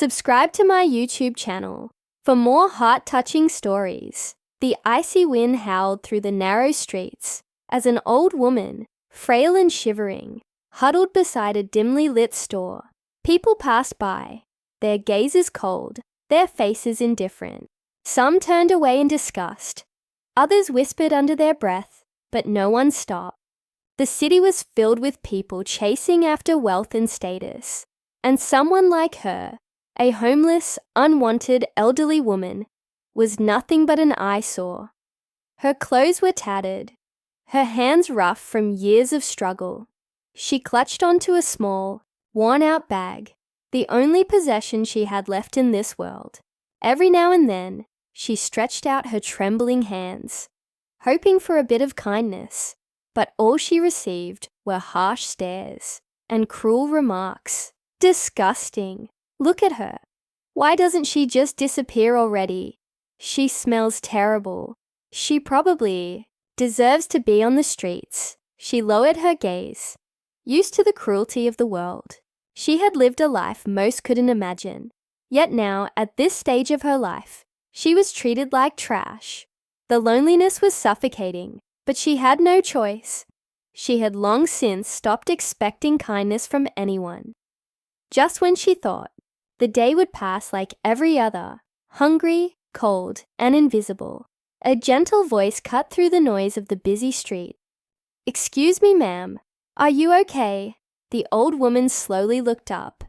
Subscribe to my YouTube channel for more heart-touching stories. The icy wind howled through the narrow streets as an old woman, frail and shivering, huddled beside a dimly lit store. People passed by, their gazes cold, their faces indifferent. Some turned away in disgust. Others whispered under their breath, but no one stopped. The city was filled with people chasing after wealth and status, and someone like her, a homeless, unwanted elderly woman, was nothing but an eyesore. Her clothes were tattered, her hands rough from years of struggle. She clutched onto a small, worn-out bag, the only possession she had left in this world. Every now and then, she stretched out her trembling hands, hoping for a bit of kindness, but all she received were harsh stares and cruel remarks. Disgusting! Look at her. Why doesn't she just disappear already? She smells terrible. She probably deserves to be on the streets. She lowered her gaze. Used to the cruelty of the world, she had lived a life most couldn't imagine. Yet now, at this stage of her life, she was treated like trash. The loneliness was suffocating, but she had no choice. She had long since stopped expecting kindness from anyone. Just when she thought the day would pass like every other, hungry, cold, and invisible, a gentle voice cut through the noise of the busy street. "Excuse me, ma'am. Are you okay?" The old woman slowly looked up,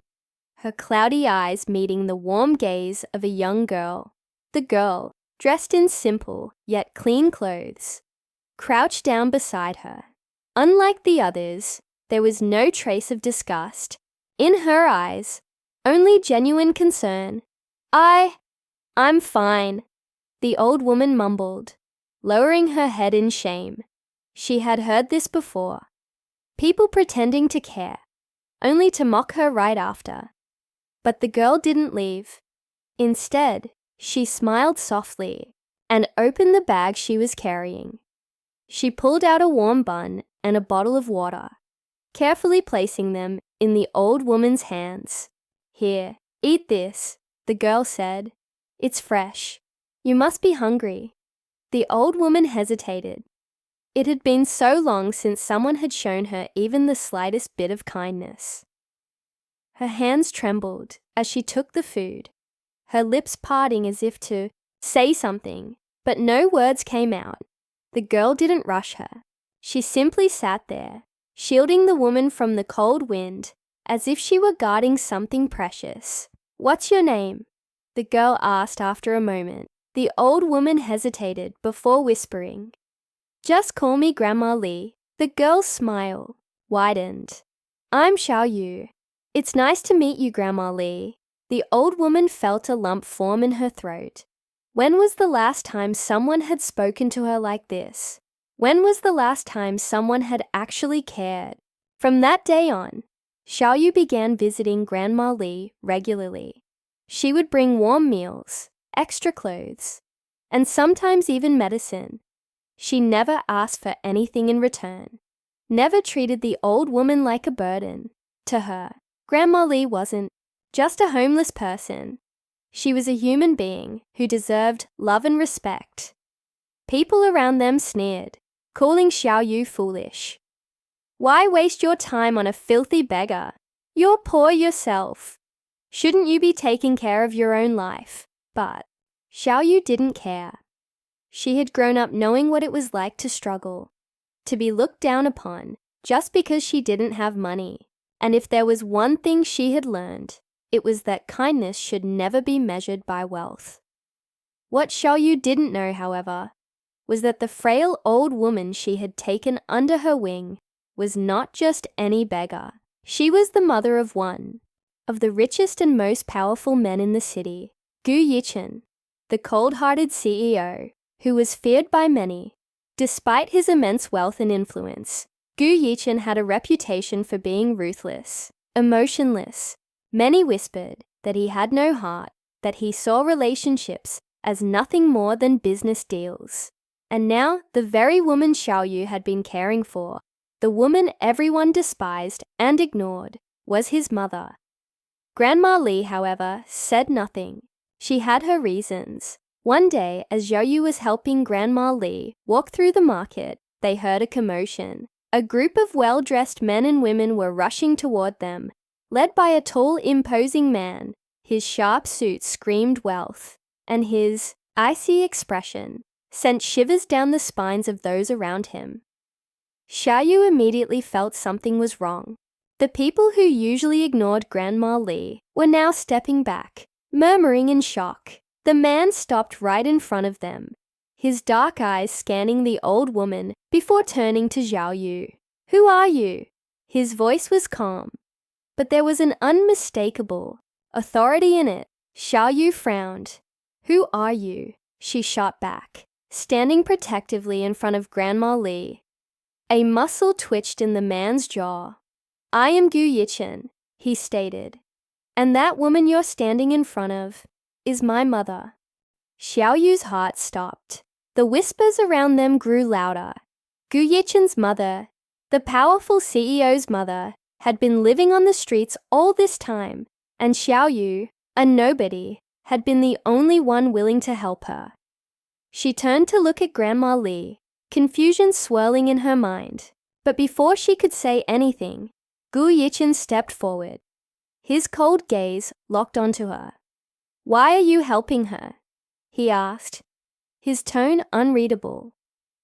her cloudy eyes meeting the warm gaze of a young girl. The girl, dressed in simple yet clean clothes, crouched down beside her. Unlike the others, there was no trace of disgust. In her eyes, only genuine concern. I'm fine," the old woman mumbled, lowering her head in shame. She had heard this before. People pretending to care, only to mock her right after. But the girl didn't leave. Instead, she smiled softly and opened the bag she was carrying. She pulled out a warm bun and a bottle of water, carefully placing them in the old woman's hands. "Here, eat this," the girl said. "It's fresh. You must be hungry." The old woman hesitated. It had been so long since someone had shown her even the slightest bit of kindness. Her hands trembled as she took the food, her lips parting as if to say something, but no words came out. The girl didn't rush her. She simply sat there, shielding the woman from the cold wind as if she were guarding something precious. "What's your name?" the girl asked after a moment. The old woman hesitated before whispering, "Just call me Grandma Lee." The girl's smile widened. "I'm Xiao Yu. It's nice to meet you, Grandma Lee." The old woman felt a lump form in her throat. When was the last time someone had spoken to her like this? When was the last time someone had actually cared? From that day on, Xiao Yu began visiting Grandma Lee regularly. She would bring warm meals, extra clothes, and sometimes even medicine. She never asked for anything in return, never treated the old woman like a burden. To her, Grandma Lee wasn't just a homeless person. She was a human being who deserved love and respect. People around them sneered, calling Xiao Yu foolish. "Why waste your time on a filthy beggar? You're poor yourself. Shouldn't you be taking care of your own life?" But Xiao Yu didn't care. She had grown up knowing what it was like to struggle, to be looked down upon just because she didn't have money. And if there was one thing she had learned, it was that kindness should never be measured by wealth. What Xiao Yu didn't know, however, was that the frail old woman she had taken under her wing was not just any beggar. She was the mother of one of the richest and most powerful men in the city, Gu Yichen, the cold-hearted CEO, who was feared by many. Despite his immense wealth and influence, Gu Yichen had a reputation for being ruthless, emotionless. Many whispered that he had no heart, that he saw relationships as nothing more than business deals. And now, the very woman Xiao Yu had been caring for, the woman everyone despised and ignored, was his mother. Grandma Li, however, said nothing. She had her reasons. One day, as Xiaoyu was helping Grandma Li walk through the market, they heard a commotion. A group of well-dressed men and women were rushing toward them, led by a tall, imposing man. His sharp suit screamed wealth, and his icy expression sent shivers down the spines of those around him. Xiaoyu immediately felt something was wrong. The people who usually ignored Grandma Li were now stepping back, murmuring in shock. The man stopped right in front of them, his dark eyes scanning the old woman before turning to Xiaoyu. "Who are you?" His voice was calm, but there was an unmistakable authority in it. Xiaoyu frowned. "Who are you?" she shot back, standing protectively in front of Grandma Li. A muscle twitched in the man's jaw. "I am Gu Yichen," he stated, "and that woman you're standing in front of is my mother." Xiaoyu's heart stopped. The whispers around them grew louder. Gu Yichen's mother, the powerful CEO's mother, had been living on the streets all this time, and Xiaoyu, a nobody, had been the only one willing to help her. She turned to look at Grandma Li, confusion swirling in her mind. But before she could say anything, Gu Yichen stepped forward. His cold gaze locked onto her. "Why are you helping her?" he asked, his tone unreadable.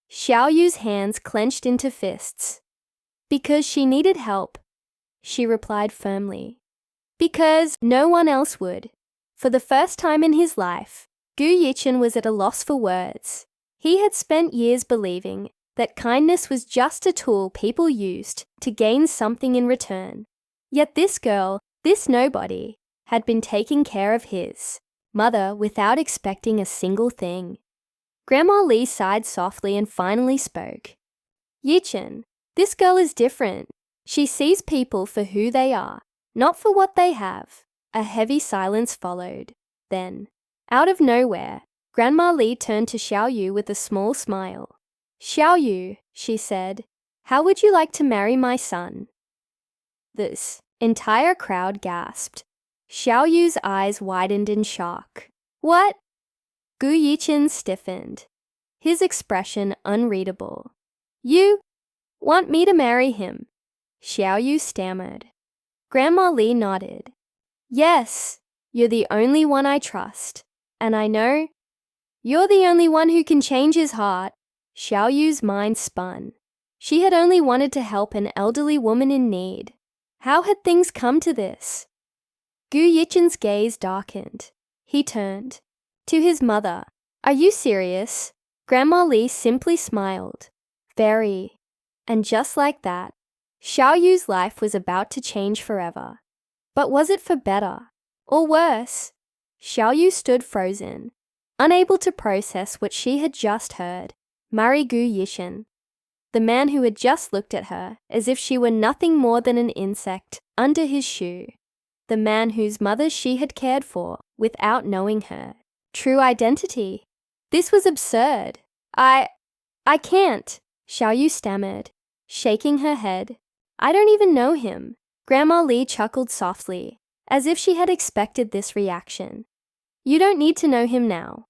Xiaoyu's hands clenched into fists. "Because she needed help," she replied firmly. "Because no one else would." For the first time in his life, Gu Yichen was at a loss for words. He had spent years believing that kindness was just a tool people used to gain something in return. Yet this girl, this nobody, had been taking care of his mother without expecting a single thing. Grandma Li sighed softly and finally spoke. "Yichen, this girl is different. She sees people for who they are, not for what they have." A heavy silence followed. Then, out of nowhere, Grandma Li turned to Xiaoyu with a small smile. "Xiaoyu," she said, "how would you like to marry my son?" This entire crowd gasped. Xiaoyu's eyes widened in shock. "What?" Gu Yichen stiffened, his expression unreadable. "You want me to marry him?" Xiaoyu stammered. Grandma Li nodded. "Yes, you're the only one I trust, and I know you're the only one who can change his heart." Xiaoyu's mind spun. She had only wanted to help an elderly woman in need. How had things come to this? Gu Yichen's gaze darkened. He turned to his mother. "Are you serious?" Grandma Li simply smiled. "Very." And just like that, Xiaoyu's life was about to change forever. But was it for better or worse? Xiaoyu stood frozen, unable to process what she had just heard. Marry Gu Yichen, the man who had just looked at her as if she were nothing more than an insect under his shoe. The man whose mother she had cared for without knowing her true identity. This was absurd. I can't," Xiaoyu stammered, shaking her head. "I don't even know him." Grandma Li chuckled softly, as if she had expected this reaction. "You don't need to know him now.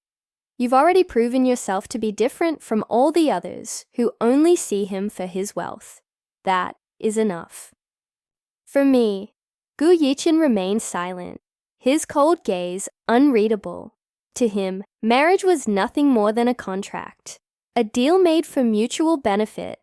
You've already proven yourself to be different from all the others who only see him for his wealth. That is enough." For me, Gu Yichen remained silent, his cold gaze unreadable. To him, marriage was nothing more than a contract, a deal made for mutual benefit.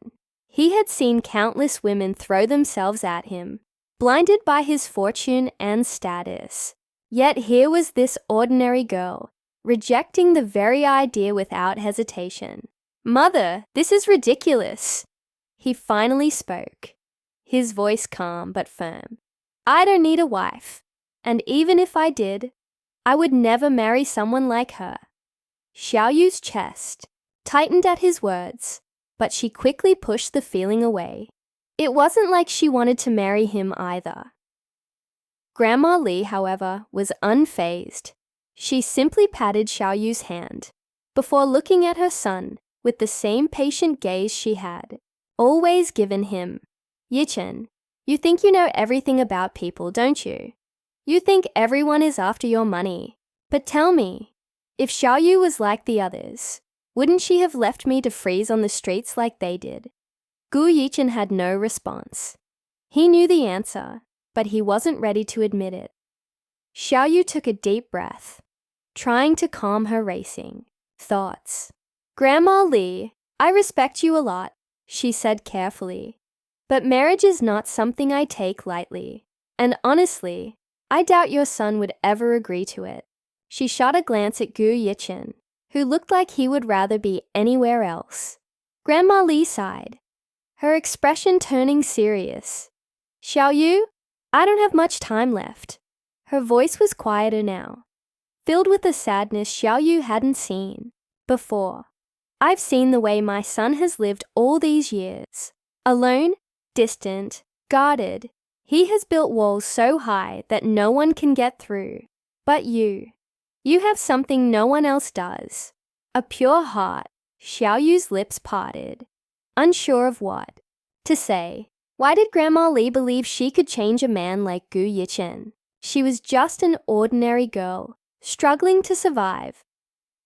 He had seen countless women throw themselves at him, blinded by his fortune and status. Yet here was this ordinary girl, rejecting the very idea without hesitation. "Mother, this is ridiculous." He finally spoke, his voice calm but firm. "I don't need a wife, and even if I did, I would never marry someone like her." Xiaoyu's chest tightened at his words, but she quickly pushed the feeling away. It wasn't like she wanted to marry him either. Grandma Li, however, was unfazed. She simply patted Xiaoyu's hand before looking at her son with the same patient gaze she had always given him. "Yichen, you think you know everything about people, don't you?" You think everyone is after your money. But tell me, if Xiaoyu was like the others, wouldn't she have left me to freeze on the streets like they did? Gu Yichen had no response. He knew the answer, but he wasn't ready to admit it. Xiaoyu took a deep breath, trying to calm her racing thoughts. Grandma Li, I respect you a lot, she said carefully. But marriage is not something I take lightly. And honestly, I doubt your son would ever agree to it. She shot a glance at Gu Yichen, who looked like he would rather be anywhere else. Grandma Li sighed, her expression turning serious. Xiaoyu, I don't have much time left. Her voice was quieter now, filled with a sadness Xiaoyu hadn't seen before. I've seen the way my son has lived all these years. Alone, distant, guarded. He has built walls so high that no one can get through. But you have something no one else does. A pure heart. Xiaoyu's lips parted, unsure of what to say. Why did Grandma Li believe she could change a man like Gu Yichen? She was just an ordinary girl, struggling to survive.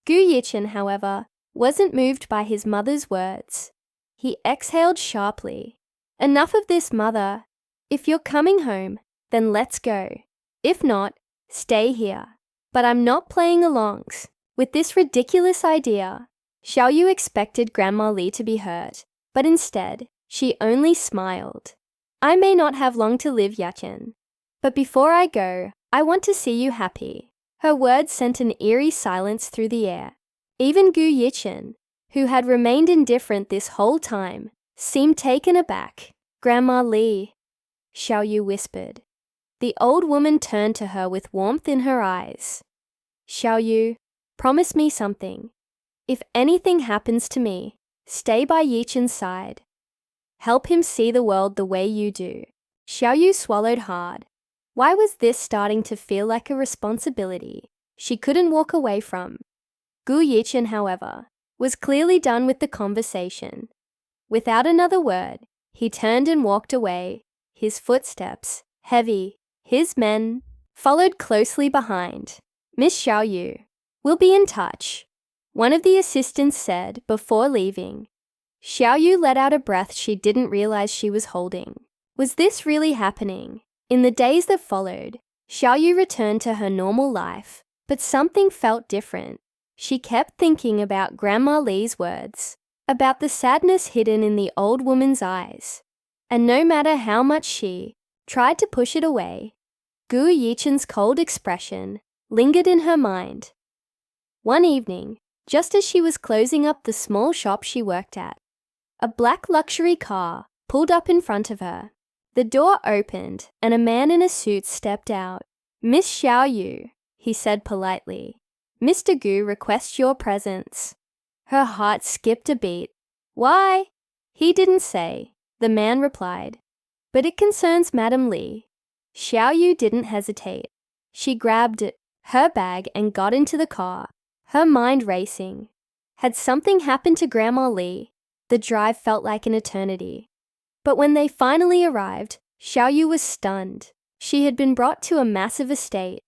Gu Yichen, however, wasn't moved by his mother's words. He exhaled sharply. Enough of this, mother. If you're coming home, then let's go. If not, stay here. But I'm not playing alongs with this ridiculous idea. Xiaoyu expected Grandma Li to be hurt, but instead, she only smiled. I may not have long to live, Yachen. But before I go, I want to see you happy. Her words sent an eerie silence through the air. Even Gu Yichen, who had remained indifferent this whole time, seemed taken aback. Grandma Li, Xiaoyu whispered. The old woman turned to her with warmth in her eyes. Xiaoyu, promise me something. If anything happens to me, stay by Yichen's side. Help him see the world the way you do. Xiaoyu swallowed hard. Why was this starting to feel like a responsibility she couldn't walk away from? Gu Yichen, however, was clearly done with the conversation. Without another word, he turned and walked away, his footsteps heavy. His men followed closely behind. Miss Xiaoyu, we'll be in touch, one of the assistants said before leaving. Xiaoyu let out a breath she didn't realize she was holding. Was this really happening? In the days that followed, Xiaoyu returned to her normal life, but something felt different. She kept thinking about Grandma Li's words, about the sadness hidden in the old woman's eyes. And no matter how much she tried to push it away, Gu Yichen's cold expression lingered in her mind. One evening, just as she was closing up the small shop she worked at, a black luxury car pulled up in front of her. The door opened and a man in a suit stepped out. Miss Xiaoyu, he said politely. Mr. Gu requests your presence. Her heart skipped a beat. Why? He didn't say, the man replied. But it concerns Madame Li. Xiaoyu didn't hesitate. She grabbed her bag and got into the car, her mind racing. Had something happened to Grandma Li? The drive felt like an eternity. But when they finally arrived, Xiaoyu was stunned. She had been brought to a massive estate,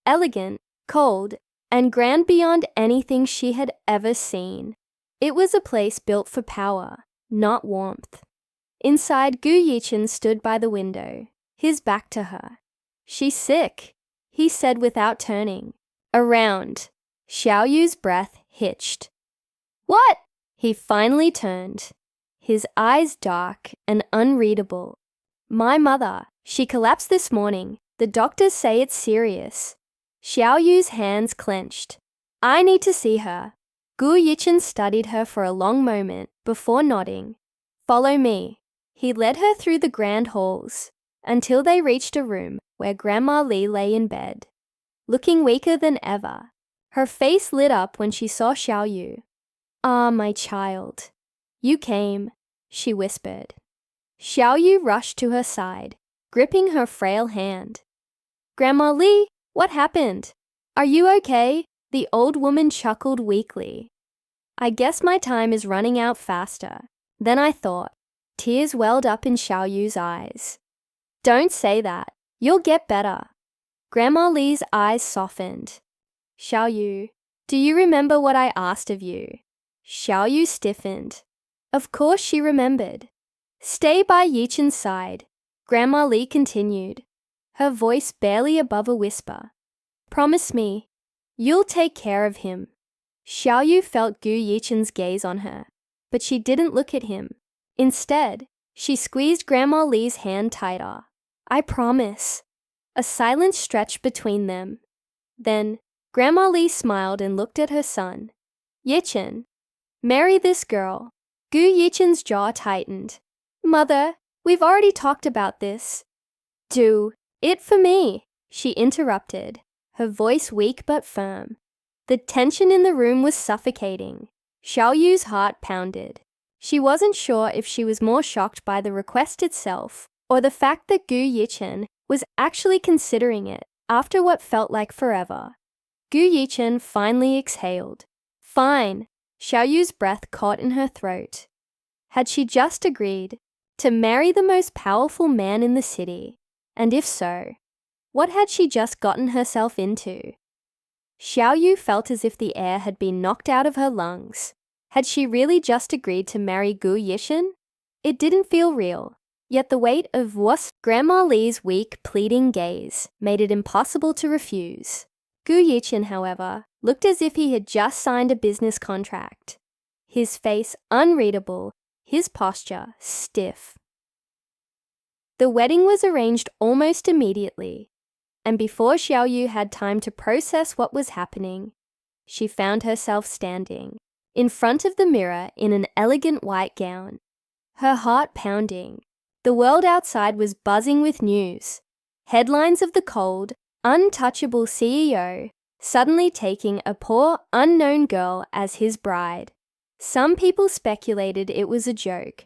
elegant, cold, and grand beyond anything she had ever seen. It was a place built for power, not warmth. Inside, Gu Yichen stood by the window, his back to her. She's sick, he said without turning. Around. Xiaoyu's breath hitched. What? He finally turned, his eyes dark and unreadable. My mother, she collapsed this morning. The doctors say it's serious. Xiaoyu's hands clenched. I need to see her. Gu Yichen studied her for a long moment before nodding. Follow me. He led her through the grand halls until they reached a room where Grandma Li lay in bed, looking weaker than ever. Her face lit up when she saw Xiaoyu. Ah, my child. You came, she whispered. Xiaoyu rushed to her side, gripping her frail hand. Grandma Li, what happened? Are you okay? The old woman chuckled weakly. I guess my time is running out faster than I thought. Tears welled up in Xiaoyu's eyes. Don't say that. You'll get better. Grandma Li's eyes softened. Xiao Yu, do you remember what I asked of you? Xiao Yu stiffened. Of course she remembered. Stay by Yichen's side, Grandma Li continued, her voice barely above a whisper. Promise me, you'll take care of him. Xiao Yu felt Gu Yichen's gaze on her, but she didn't look at him. Instead, she squeezed Grandma Li's hand tighter. I promise. A silence stretched between them. Then, Grandma Li smiled and looked at her son. Yichen, marry this girl. Gu Yichen's jaw tightened. Mother, we've already talked about this. Do it for me, she interrupted, her voice weak but firm. The tension in the room was suffocating. Xiao Yu's heart pounded. She wasn't sure if she was more shocked by the request itself or the fact that Gu Yichen was actually considering it after what felt like forever. Gu Yichen finally exhaled. Fine. Xiao Yu's breath caught in her throat. Had she just agreed to marry the most powerful man in the city? And if so, what had she just gotten herself into? Xiao Yu felt as if the air had been knocked out of her lungs. Had she really just agreed to marry Gu Yishen? It didn't feel real, yet the weight of Grandma Li's weak, pleading gaze made it impossible to refuse. Gu Yichen, however, looked as if he had just signed a business contract. His face unreadable, his posture stiff. The wedding was arranged almost immediately, and before Xiao Yu had time to process what was happening, she found herself standing in front of the mirror in an elegant white gown, her heart pounding. The world outside was buzzing with news. Headlines of the cold, untouchable CEO suddenly taking a poor, unknown girl as his bride. Some people speculated it was a joke.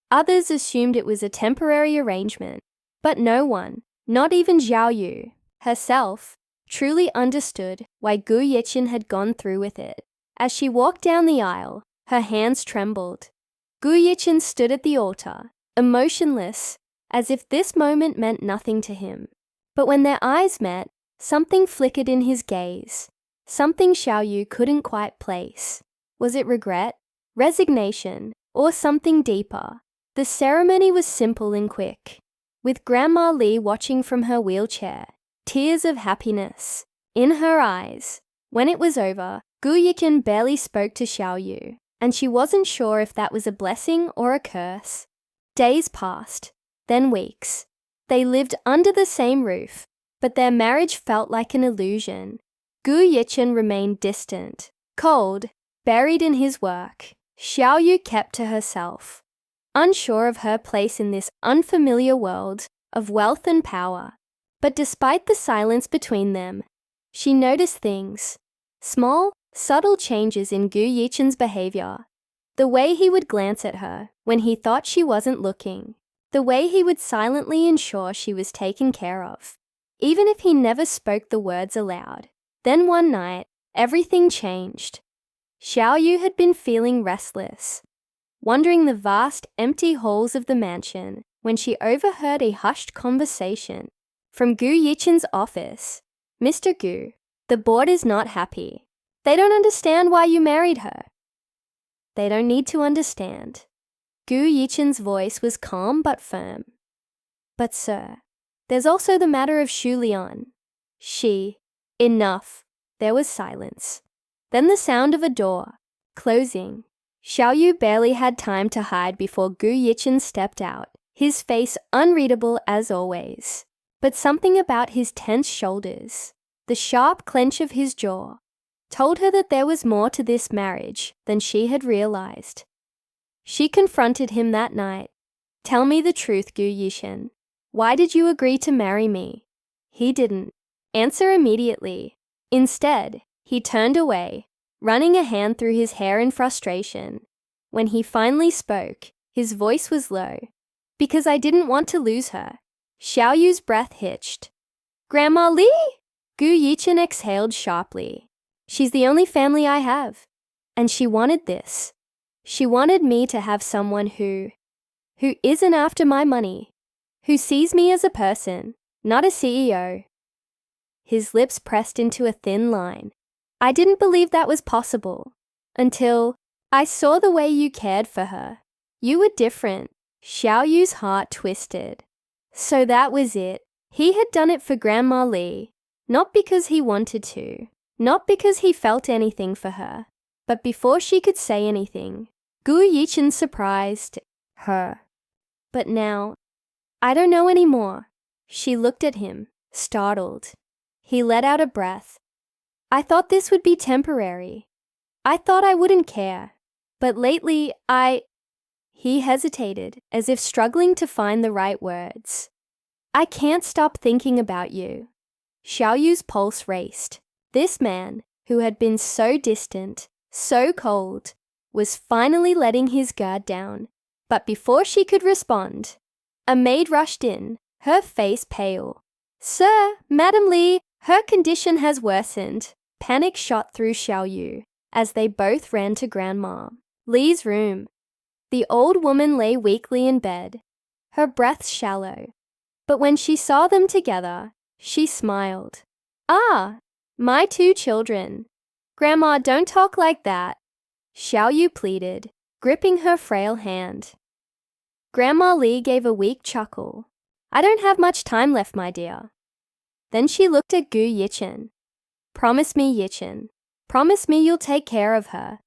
Others assumed it was a temporary arrangement. But no one, not even Xiao Yu herself, truly understood why Gu Yichen had gone through with it. As she walked down the aisle, her hands trembled. Gu Yichen stood at the altar, emotionless, as if this moment meant nothing to him. But when their eyes met, something flickered in his gaze, something Xiao Yu couldn't quite place. Was it regret, resignation, or something deeper? The ceremony was simple and quick, with Grandma Li watching from her wheelchair, tears of happiness in her eyes. When it was over, Gu Yichen barely spoke to Xiao Yu, and she wasn't sure if that was a blessing or a curse. Days passed, then weeks. They lived under the same roof, but their marriage felt like an illusion. Gu Yichen remained distant, cold, buried in his work. Xiao Yu kept to herself, unsure of her place in this unfamiliar world of wealth and power. But despite the silence between them, she noticed things. Small, subtle changes in Gu Yichen's behavior. The way he would glance at her when he thought she wasn't looking. The way he would silently ensure she was taken care of, even if he never spoke the words aloud. Then one night, everything changed. Xiao Yu had been feeling restless, wandering the vast, empty halls of the mansion when she overheard a hushed conversation from Gu Yichen's office. Mr. Gu, the board is not happy. They don't understand why you married her. They don't need to understand. Gu Yichen's voice was calm but firm. But sir, there's also the matter of Shu Lian. Enough. There was silence. Then the sound of a door closing. Xiao Yu barely had time to hide before Gu Yichen stepped out, his face unreadable as always. But something about his tense shoulders, the sharp clench of his jaw, told her that there was more to this marriage than she had realized. She confronted him that night. Tell me the truth, Gu Yichen. Why did you agree to marry me? He didn't answer immediately. Instead, he turned away, running a hand through his hair in frustration. When he finally spoke, his voice was low. Because I didn't want to lose her. Xiao Yu's breath hitched. Grandma Li? Gu Yichen exhaled sharply. She's the only family I have. And she wanted this. She wanted me to have someone who isn't after my money, who sees me as a person, not a CEO. his lips pressed into a thin line. I didn't believe that was possible until I saw the way you cared for her. You were different. Xiao Yu's heart twisted. So that was it. He had done it for Grandma Li, not because he wanted to, not because he felt anything for her, but before she could say anything, Gu Yichen surprised her. But now, I don't know anymore. She looked at him, startled. He let out a breath. I thought this would be temporary. I thought I wouldn't care. But lately, He hesitated, as if struggling to find the right words. I can't stop thinking about you. Xiao Yu's pulse raced. This man, who had been so distant, so cold, was finally letting his guard down. But before she could respond, a maid rushed in, her face pale. Sir, Madam Li, her condition has worsened. Panic shot through Xiao Yu as they both ran to Grandma Li's room. The old woman lay weakly in bed, her breath shallow. But when she saw them together, she smiled. Ah, my two children. Grandma, don't talk like that. Xiao Yu pleaded, gripping her frail hand. Grandma Li gave a weak chuckle. I don't have much time left, my dear. Then she looked at Gu Yichen. Promise me, Yichen. Promise me you'll take care of her.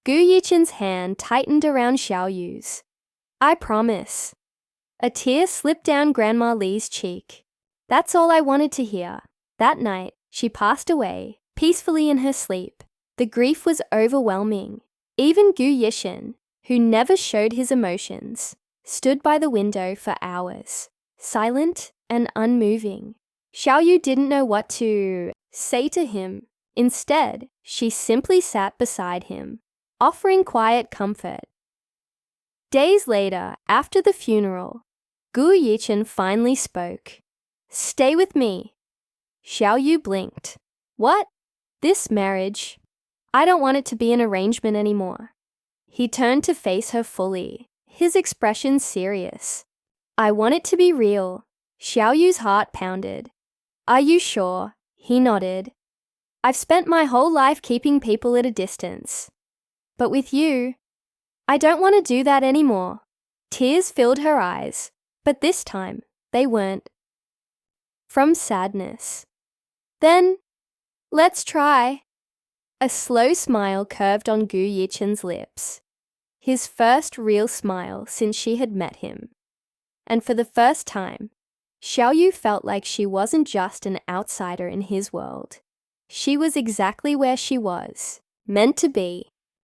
Gu Yichen's hand tightened around Xiao Yu's. I promise. A tear slipped down Grandma Li's cheek. That's all I wanted to hear. That night, she passed away, peacefully in her sleep. The grief was overwhelming. Even Gu Yichen, who never showed his emotions, stood by the window for hours, silent and unmoving. Xiao Yu didn't know what to say to him. Instead, she simply sat beside him, offering quiet comfort. Days later, after the funeral, Gu Yichen finally spoke. Stay with me. Xiao Yu blinked. What? This marriage? I don't want it to be an arrangement anymore. He turned to face her fully, his expression serious. I want it to be real. Xiao Yu's heart pounded. Are you sure? He nodded. I've spent my whole life keeping people at a distance. But with you, I don't want to do that anymore. Tears filled her eyes, but this time they weren't from sadness. Then, let's try. A slow smile curved on Gu Yichen's lips, his first real smile since she had met him. And for the first time, Xiao Yu felt like she wasn't just an outsider in his world. She was exactly where she was, meant to be.